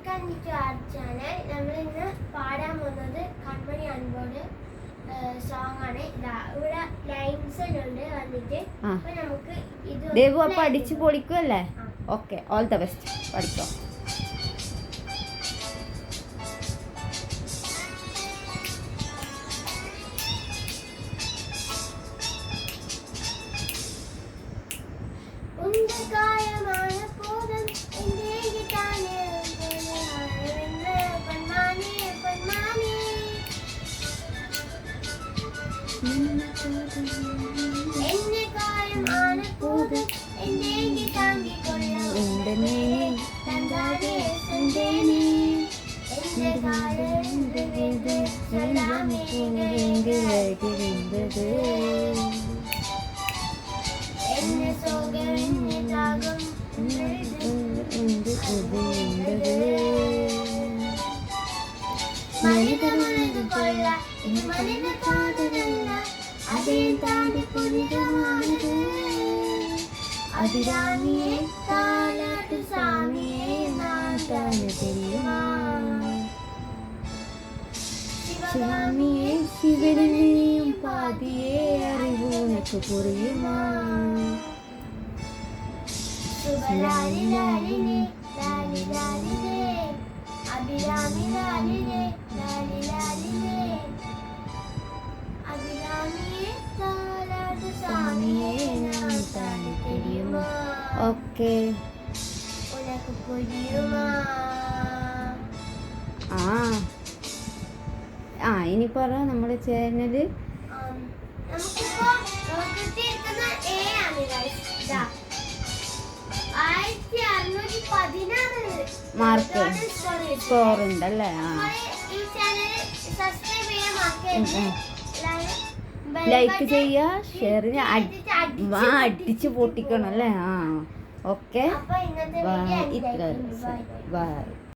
Welcome to our channel. നമ്മൾ ഇന്ന് പാടാൻ പോകുന്നത് കൺമണി അൻപോട് സോങ് ആണ്. ഇവിടെ ലൈൻസ് ഉണ്ട് വന്നിട്ട്. അപ്പൊ നമുക്ക് ഇത് ദേവു അപ്പൊ അടിച്ചു പൊളിക്കുമല്ലേ? Okay, all the best. പഠിക്കോ. அபிராமியே தாலாட்டு சாமியே நான் தானே தெரியுமா? சிவகாமியே சிவனையும் பாதியே அறிவு உனக்கு புரியுமா? சுபலாலி லாலிலே லாலி லாலிலே அபிராமி லாலிலே லாலி லாலிலே அபிராமியே தாலாட்டு சாமியே நான் தானே தெரியுமா? ഓക്കെ. ഉനക്ക് പുരിയുമാ? ഇനി പറ നമ്മുടെ ചാനല്. മാർക്ക് സ്കോർ ഉണ്ടല്ലേ? ലൈക്ക് ചെയ്യുക, ഷെയർ അടിച്ച് പൊട്ടിക്കണം അല്ലേ? Okay, by.